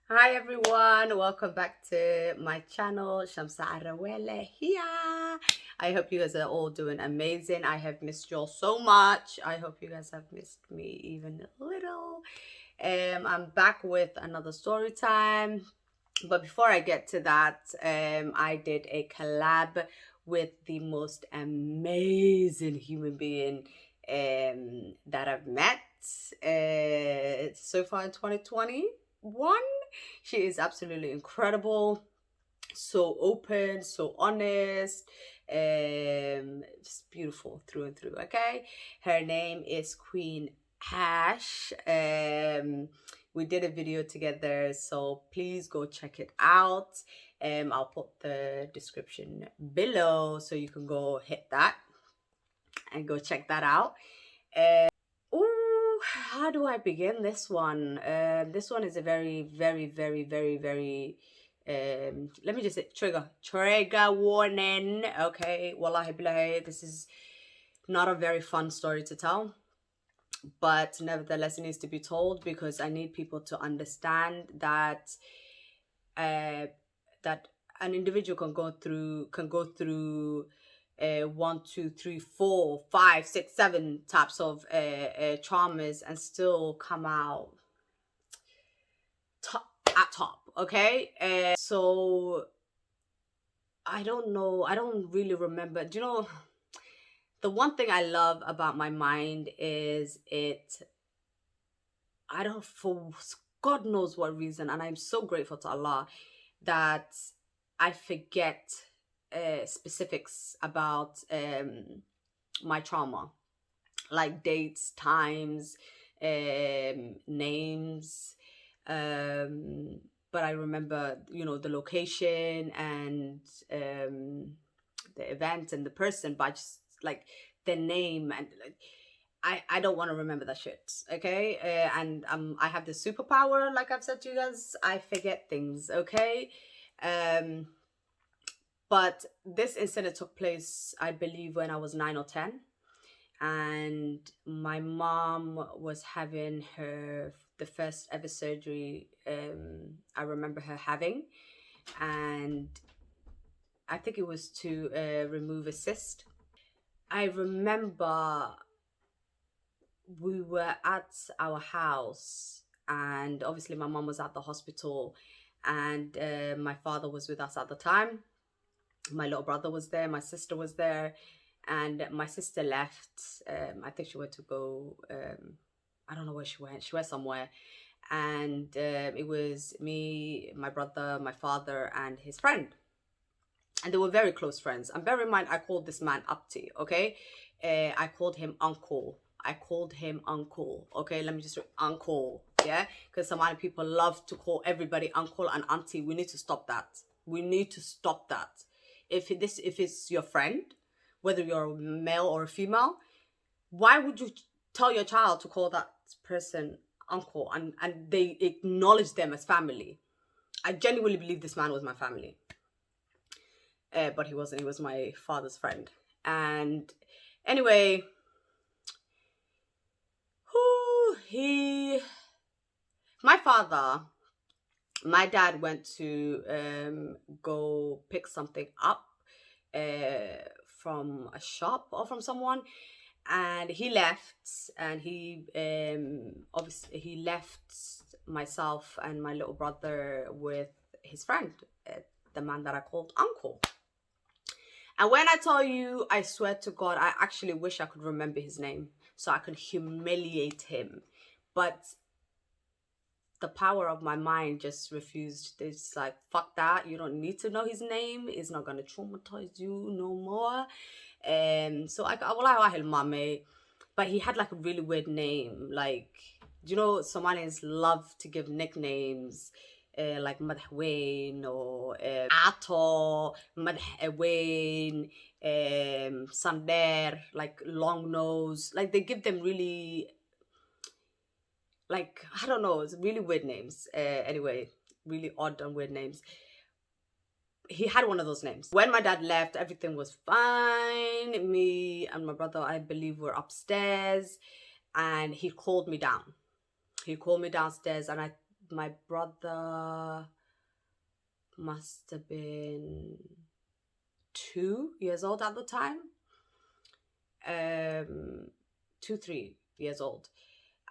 Hi everyone, welcome back to my channel. Shamsa Arawele here. I hope you guys are all doing amazing. I have missed you all so much. I hope you guys have missed me even a little. I'm back with another story time. But before I get to that, I did a collab with the most amazing human being that I've met so far in 2021. She is absolutely incredible, so open, so honest, just beautiful through and through. Okay, her name is Queen Ash. We did a video together, so please go check it out. I'll put the description below so you can go hit that and go check that out. Ooh, how do I begin this one? This one is a very, very, very, very, very. Let me just say trigger warning. Okay, wallahi billahi, this is not a very fun story to tell, but nevertheless, it needs to be told because I need people to understand that uh, that an individual can go through 1, 2, 3, 4, 5, 6, 7 types of traumas and still come out at top. Okay, so I don't know. I don't really remember. Do you know? The one thing I love about my mind is it. I don't, for God knows what reason, and I'm so grateful to Allah that I forget specifics about my trauma, like dates, times, names. But I remember, the location and the event and the person, but I just like the name and like I don't want to remember that shit. Okay, and I have this superpower, like I've said to you guys. I forget things. Okay, um, but this incident took place, I believe, when I was 9 or 10, and my mom was having the first ever surgery. I remember her having, and I think it was to remove a cyst. I remember we were at our house, and obviously my mom was at the hospital, and my father was with us at the time. My little brother was there, my sister was there, and my sister left. I think she went to go, I don't know where she went. She went somewhere, and it was me, my brother, my father, and his friend, and they were very close friends. And bear in mind, I called this man Apti. Okay, I called him uncle. I called him uncle. Okay, let me just uncle. Yeah, because Somali people love to call everybody uncle and auntie. We need to stop that. We need to stop that. If it's your friend, whether you're a male or a female, why would you tell your child to call that person uncle and they acknowledge them as family? I genuinely believe this man was my family, but he wasn't. He was my father's friend. And anyway, my father, my dad went to go pick something up from a shop or from someone, and he left, and he obviously he left myself and my little brother with his friend, the man that I called uncle. And when I tell you, I swear to God, I actually wish I could remember his name so I could humiliate him. But the power of my mind just refused. It's like, fuck that. You don't need to know his name. It's not going to traumatize you no more. So but he had like a really weird name. Like, Somalians love to give nicknames. Like Madhwain or Ato, Madhwain, Sander, like long nose. Like they give them really, like, I don't know, it's really weird names. Anyway, really odd and weird names. He had one of those names. When my dad left, everything was fine. Me and my brother, I believe, were upstairs, and he called me down. He called me downstairs, and I my brother must have been 2 years old at the time. 2, 3 years old.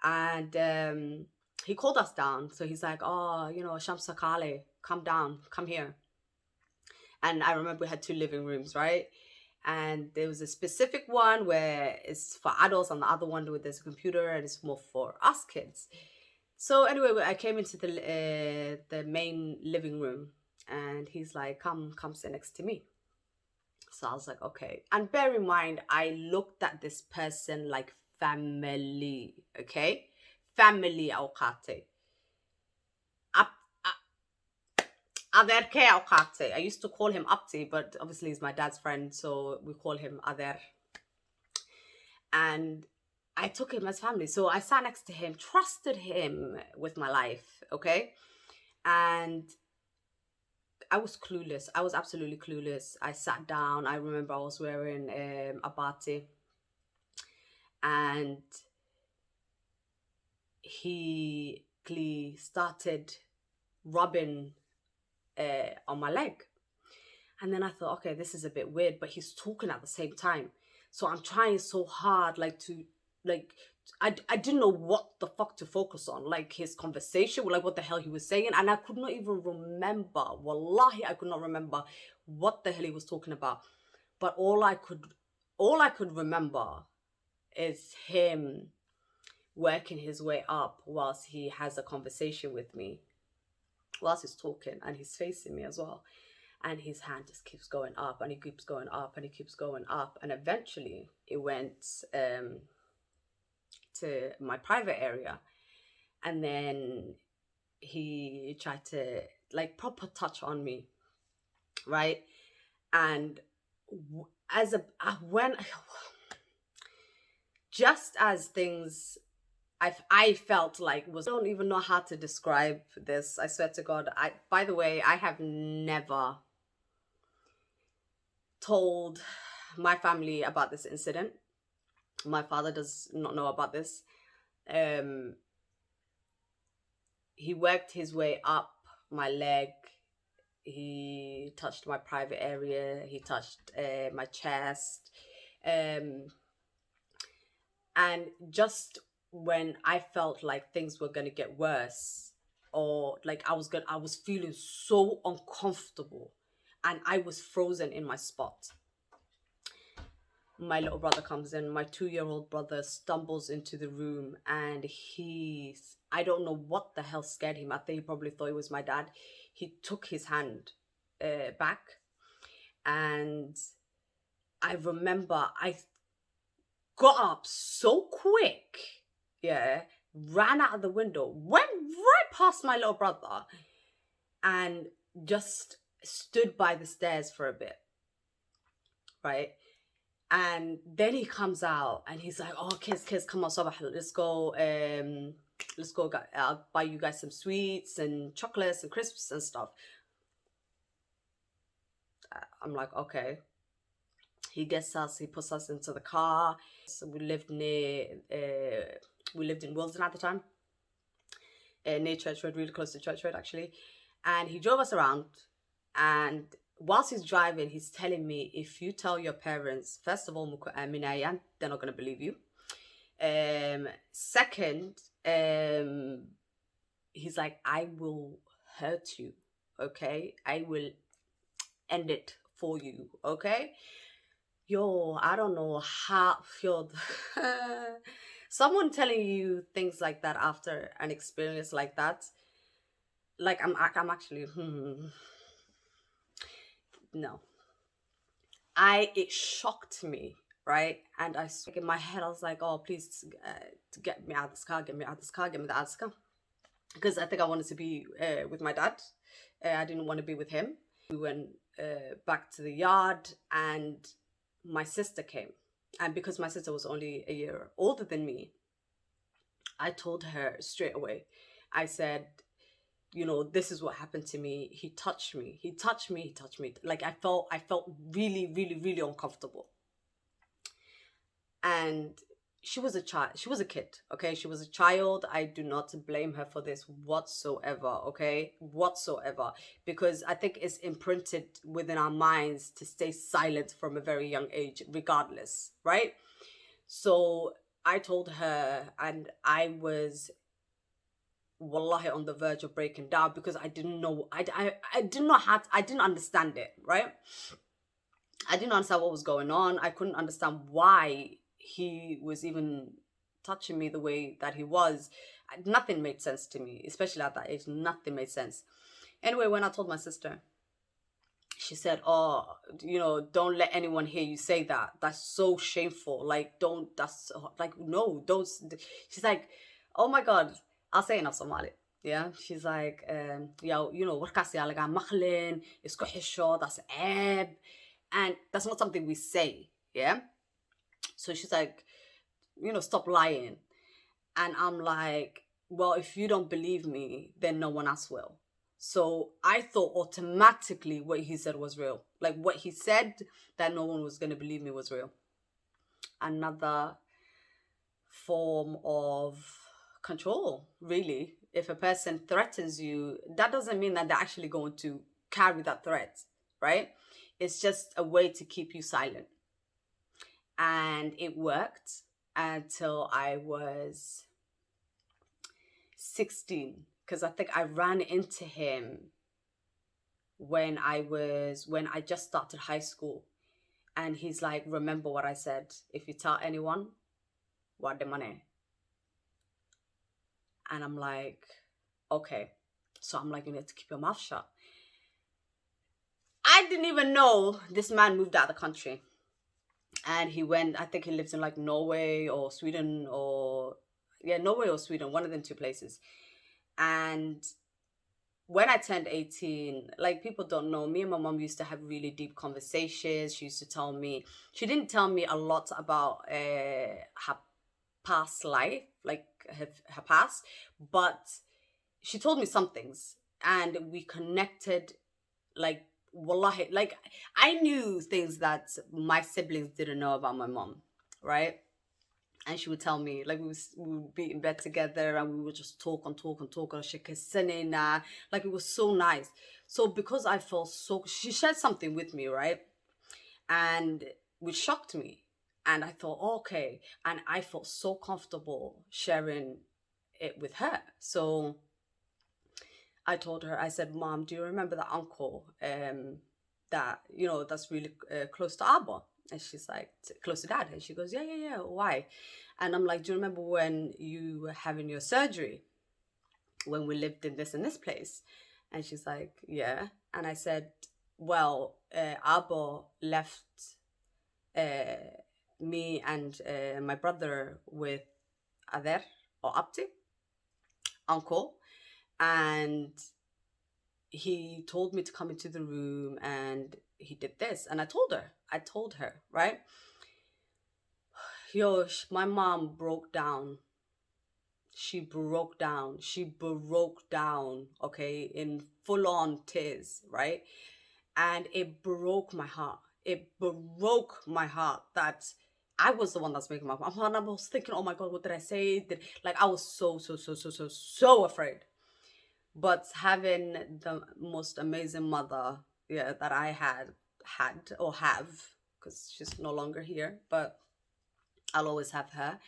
And he called us down. So he's like, oh, Shamsa Kale, come down, come here. And I remember we had 2 living rooms, right? And there was a specific one where it's for adults, and the other one where there's a computer and it's more for us kids. So anyway, I came into the main living room, and he's like, come sit next to me. So I was like, okay. And bear in mind, I looked at this person like family, okay? Family awqate. Aderke awqate. I used to call him Apti, but obviously he's my dad's friend, so we call him Ader. And I took him as family. So I sat next to him, trusted him with my life, okay? And I was clueless. I was absolutely clueless. I sat down. I remember I was wearing a bati. And he started rubbing on my leg. And then I thought, okay, this is a bit weird, but he's talking at the same time. So I'm trying so hard, I didn't know what the fuck to focus on, like his conversation, like what the hell he was saying. And I could not even remember, wallahi, I could not remember what the hell he was talking about. But all I could remember is him working his way up whilst he has a conversation with me, whilst he's talking, and he's facing me as well. And his hand just keeps going up, and he keeps going up, and he keeps going up. And eventually it went to my private area. And then he tried to proper touch on me, right? And just as things I felt like I don't even know how to describe this. I swear to God. By the way, I have never told my family about this incident. My father does not know about this. He worked his way up my leg. He touched my private area. He touched my chest. And just when I felt like things were going to get worse, or I was feeling so uncomfortable, and I was frozen in my spot, my little brother comes in. My 2-year-old brother stumbles into the room, and I don't know what the hell scared him. I think he probably thought it was my dad. He took his hand back, and I remember I got up so quick, ran out of the window, went right past my little brother, and just stood by the stairs for a bit, right? And then he comes out, and he's like, oh, kids, come on, Sabah, let's go, I'll buy you guys some sweets and chocolates and crisps and stuff. I'm like, okay. He puts us into the car. So we lived in Wilson at the time, near Church Road, really close to Church Road, actually. And he drove us around, and whilst he's driving, he's telling me, if you tell your parents, first of all, they're not going to believe you. Second, he's like, I will hurt you, okay? I will end it for you, okay? Yo, I don't know how someone telling you things like that after an experience like that, I'm actually no. It shocked me, right? And in my head, I was like, oh, please get me out of this car, get me out of this car. Because I think I wanted to be with my dad. I didn't want to be with him. We went back to the yard, and my sister came. And because my sister was only a year older than me, I told her straight away. I said, this is what happened to me. He touched me. I felt really, really, really uncomfortable. And she was a child. She was a kid, okay? She was a child. I do not blame her for this whatsoever, okay? Whatsoever. Because I think it's imprinted within our minds to stay silent from a very young age, regardless, right? So I told her, and I was wallahi on the verge of breaking down because I didn't know, I didn't know how to, I didn't understand it, right? I didn't understand what was going on. I couldn't understand why he was even touching me the way that he was. Nothing made sense to me, especially at that age. Nothing made sense. Anyway, when I told my sister, she said, "Oh, don't let anyone hear you say that. That's so shameful. Like, don't, that's like, no, don't." She's like, "Oh my God." I'll say enough Somali. Yeah. She's like, "Yo, warkaas yaa laga maqlin, isku xisho, that's ab." And that's not something we say. Yeah. So she's like, stop lying. And I'm like, well, if you don't believe me, then no one else will. So I thought automatically what he said was real. Like what he said that no one was going to believe me was real. Another form of control, really. If a person threatens you, that doesn't mean that they're actually going to carry that threat, right? It's just a way to keep you silent. And it worked until I was 16, because I think I ran into him when I just started high school. And he's like, remember what I said, if you tell anyone, what the money? And I'm like, okay. So I'm like, you need to keep your mouth shut. I didn't even know this man moved out of the country. And he went, I think he lives in like Norway or Sweden Norway or Sweden, one of them two places. And when I turned 18, like people don't know, me and my mom used to have really deep conversations. She used to tell me, she didn't tell me a lot about her past life, like her past, but she told me some things and we connected like wallahi, like I knew things that my siblings didn't know about my mom, right? And she would tell me, like we would be in bed together and we would just talk and talk and talk. Like it was so nice. So because I felt she shared something with me, right? And which shocked me. And I thought, okay. And I felt so comfortable sharing it with her. So I told her, I said, Mom, do you remember that uncle that, that's really close to Abba? And she's like, close to Dad. And she goes, yeah. Why? And I'm like, do you remember when you were having your surgery? When we lived in this and this place? And she's like, yeah. And I said, well, Abba left me and my brother with Ader or Abti, uncle. And he told me to come into the room and he did this. And I told her, right? Yo, my mom broke down. She broke down, okay, in full on tears, right? And it broke my heart. That I was the one that's making my mom. And I was thinking, oh my God, what did I say? Like, I was so afraid. But having the most amazing mother, that I had or have, because she's no longer here, but I'll always have her.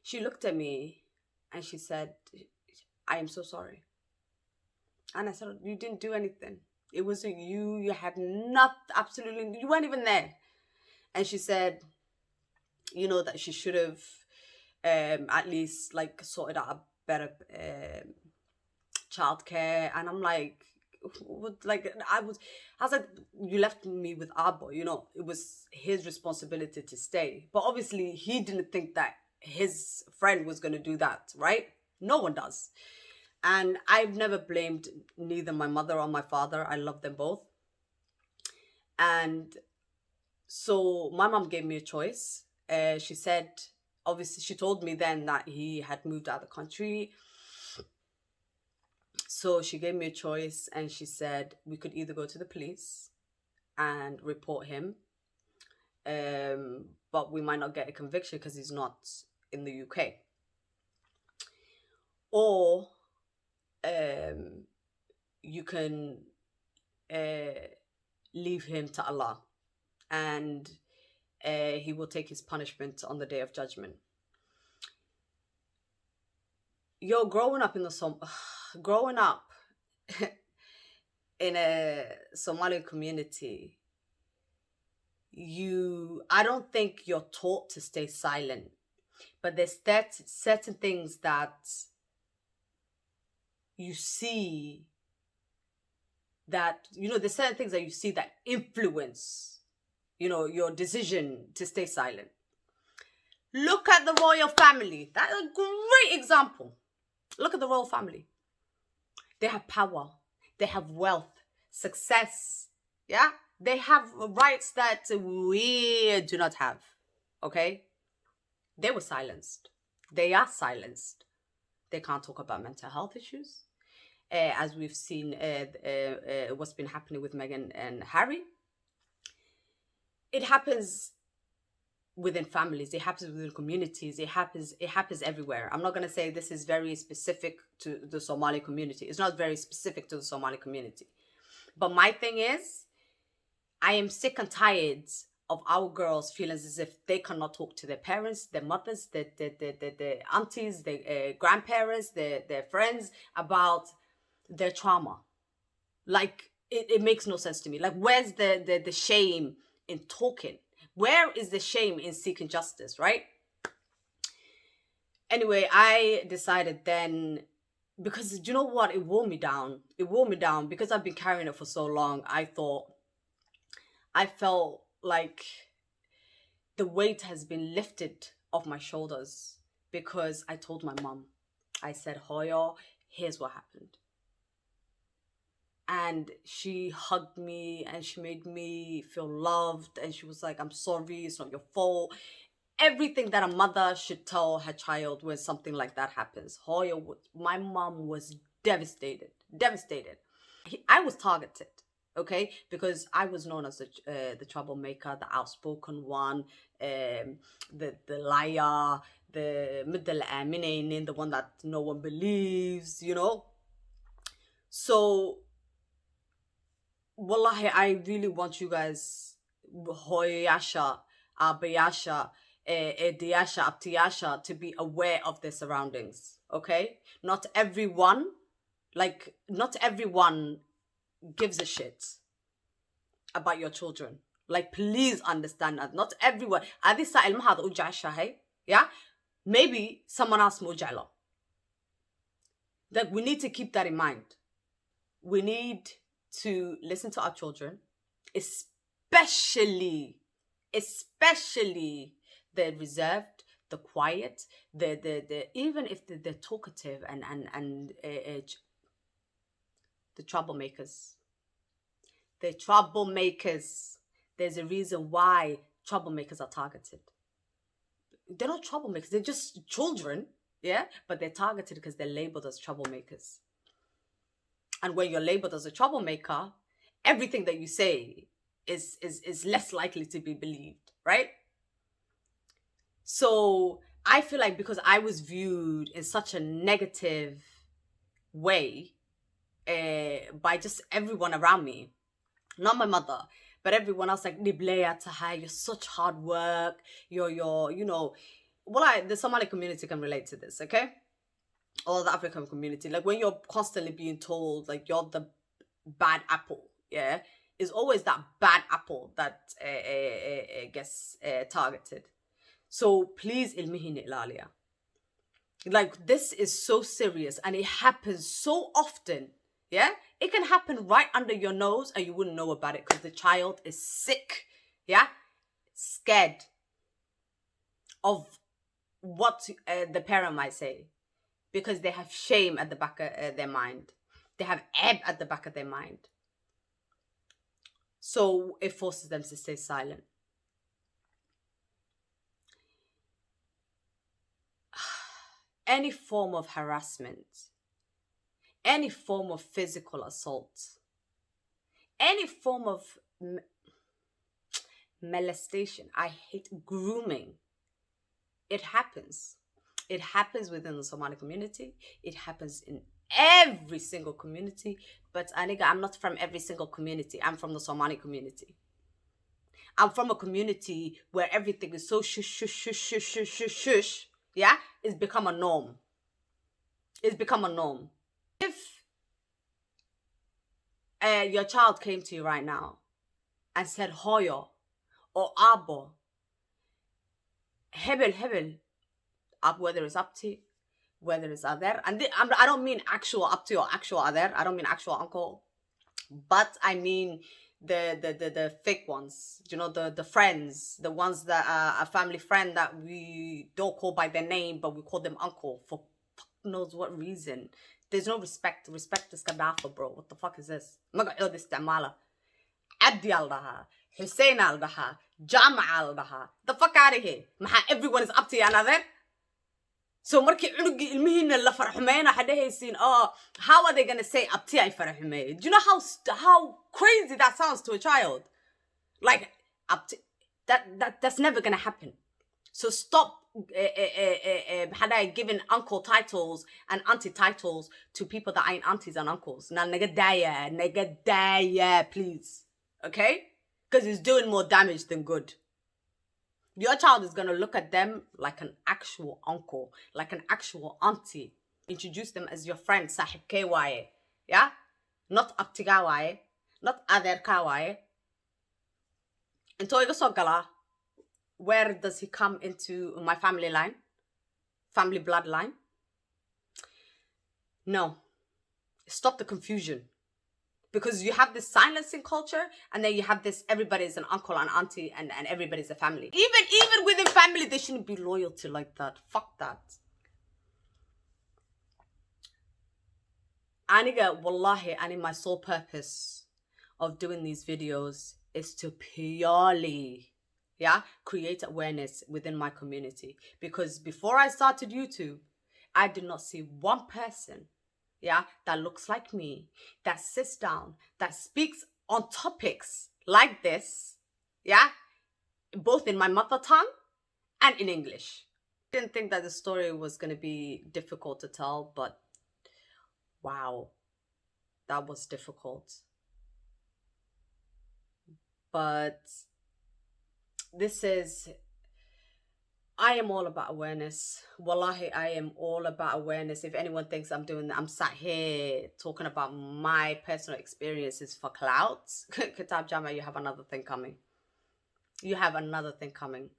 She looked at me and she said, I am so sorry. And I said, you didn't do anything. It wasn't you. You had absolutely, you weren't even there. And she said, that she should have at least like sorted out a better childcare. And I'm like, I was like, you left me with Abba, it was his responsibility to stay. But obviously he didn't think that his friend was going to do that, right? No one does. And I've never blamed neither my mother or my father. I love them both. And so my mom gave me a choice. She said, obviously, she told me then that he had moved out of the country. So she gave me a choice and she said we could either go to the police and report him. But we might not get a conviction because he's not in the UK. Or you can leave him to Allah, and he will take his punishment on the Day of Judgment. You're growing up in in a Somali community. I don't think you're taught to stay silent, but there's certain things that you see that, there's certain things that you see that influence, your decision to stay silent. Look at the royal family. That's a great example. Look at the royal family. They have power. They have wealth, success. Yeah? They have rights that we do not have. Okay? They were silenced. They are silenced. They can't talk about mental health issues. As we've seen what's been happening with Meghan and Harry. It happens within families, it happens within communities, it happens everywhere. I'm not going to say this is very specific to the Somali community. It's not very specific to the Somali community. But my thing is, I am sick and tired of our girls feeling as if they cannot talk to their parents, their mothers, their aunties, their grandparents, their friends about their trauma. Like, it makes no sense to me. Like, where's the shame in talking? Where is the shame in seeking justice, right? Anyway, I decided then, because do you know what? It wore me down. It wore me down because I've been carrying it for so long. I felt like the weight has been lifted off my shoulders because I told my mom. I said, Hoyo, here's what happened. And she hugged me and she made me feel loved. And she was like, I'm sorry, it's not your fault. Everything that a mother should tell her child when something like that happens. My mom was devastated. I was targeted, okay? Because I was known as the troublemaker, the outspoken one, the liar, the middle aminin, the one that no one believes, So, wallahi, I really want you guys, hoyasha, abayasha, ediyasha, aptiyasha, to be aware of their surroundings, okay? Not everyone gives a shit about your children. Like, please understand that. Not everyone. Yeah? Maybe someone else mujala. Like, we need to keep that in mind. We need to listen to our children, especially the reserved, the quiet, the even if they're talkative and the troublemakers. The troublemakers. There's a reason why troublemakers are targeted. They're not troublemakers. They're just children, yeah, but they're targeted because they're labeled as troublemakers. And when you're labeled as a troublemaker, everything that you say is less likely to be believed, right? So I feel like because I was viewed in such a negative way by just everyone around me, not my mother, but everyone else, like, Nibleya Tahai, you're such hard work, you're the Somali community can relate to this, okay? Or the African community, like when you're constantly being told like you're the bad apple, yeah, it's always that bad apple that gets targeted. So please, ilmihin ilalia. Like, this is so serious and it happens so often, yeah? It can happen right under your nose and you wouldn't know about it because the child is sick, yeah? Scared of what the parent might say. Because they have shame at the back of their mind. They have ebb at the back of their mind. So it forces them to stay silent. Any form of harassment, any form of physical assault, any form of molestation. I hate grooming. It happens. It happens within the Somali community. It happens in every single community. But Aniga, I'm not from every single community. I'm from the Somali community. I'm from a community where everything is so shush, shush, shush, shush, shush, shush, shush. Yeah? It's become a norm. It's become a norm. If your child came to you right now and said Hoyo or Abo, Hebel, whether it's Abti, whether it's Ader, and I don't mean actual Abti or actual Ader, I don't mean actual uncle, but I mean the fake ones, you know, the friends, the ones that are a family friend that we don't call by their name, but we call them uncle for fuck knows what reason. There's no respect. Respect is kadafa, bro. What the fuck is this? Magacod isticmaala. Abdi aldaha. Hussein aldaha. Jama aldaha. The fuck out of here. Maha everyone is up to another. So marki unugi ilmihiina la farxumeena hadahaysiin, oh, how are they going to say abti ay farxumey? Do you know how crazy that sounds to a child? Like abti, that's never going to happen. So stop giving uncle titles and auntie titles to people that ain't aunties and uncles. Now nagadaya, please. Okay? Because it's doing more damage than good. Your child is going to look at them like an actual uncle, like an actual auntie. Introduce them as your friend, sahib KY. Yeah? Not abtigawaye, not ader kawaye. Into igasogala. Where does he come into my family line? Family bloodline? No. Stop the confusion. Because you have this silencing culture, and then you have this everybody's an uncle and auntie and everybody's a family. Even within family, they shouldn't be loyalty like that. Fuck that. Aniga, wallahi, my sole purpose of doing these videos is to purely create awareness within my community. Because before I started YouTube, I did not see one person that looks like me, that sits down, that speaks on topics like this, both in my mother tongue and in English. I didn't think that the story was going to be difficult to tell, but wow, that was difficult. But I am all about awareness. Wallahi, I am all about awareness. If anyone thinks I'm sat here talking about my personal experiences for clout, Kitab Jama, you have another thing coming. You have another thing coming.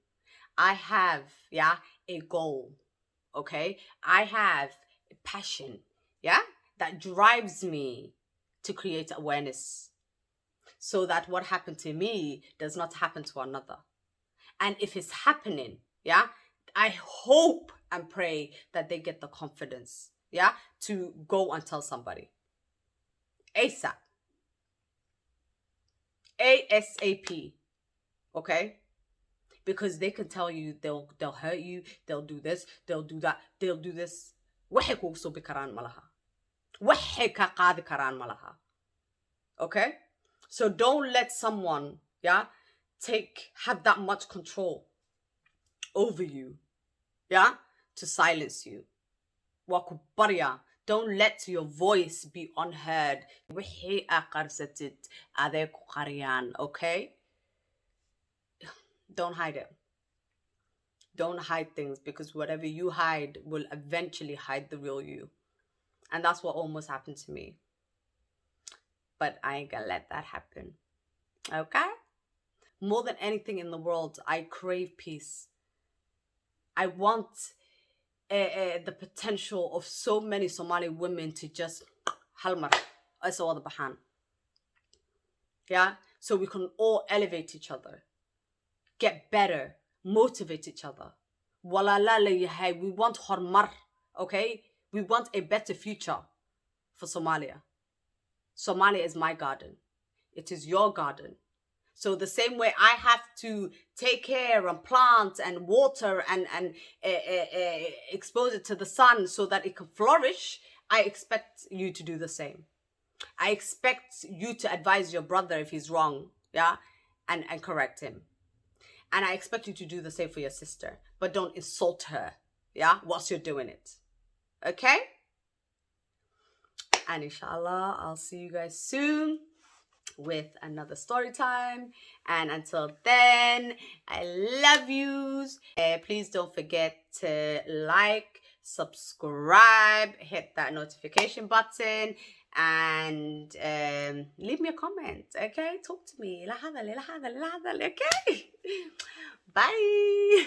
I have, a goal, okay? I have a passion, that drives me to create awareness so that what happened to me does not happen to another. And if it's happening, I hope and pray that they get the confidence, to go and tell somebody. ASAP. ASAP. Okay? Because they can tell you they'll hurt you, they'll do this, they'll do that, they'll do this. Waxay kugu soo bikaraan malaha. Waxay ka qaadi karaan malaha. Okay? So don't let someone, have that much control over you, to silence you. Wakubaria. Don't let your voice be unheard. Wixii aqarsatid adee ku qariyaan, okay? Don't hide it. Don't hide things, because whatever you hide will eventually hide the real you. And that's what almost happened to me. But I ain't gonna let that happen. Okay? More than anything in the world, I crave peace. I want the potential of so many Somali women to just halmar bahan. So we can all elevate each other, get better, motivate each other. We want hormar, okay? We want a better future for Somalia. Somalia is my garden. It is your garden. So the same way I have to take care and plant and water and expose it to the sun so that it can flourish, I expect you to do the same. I expect you to advise your brother if he's wrong, and correct him. And I expect you to do the same for your sister, but don't insult her, yeah, whilst you're doing it. Okay? And inshallah, I'll see you guys soon with another story time. And until then, I love yous. Please don't forget to like, subscribe, hit that notification button, and leave me a comment. Okay, talk to me. Okay. Bye.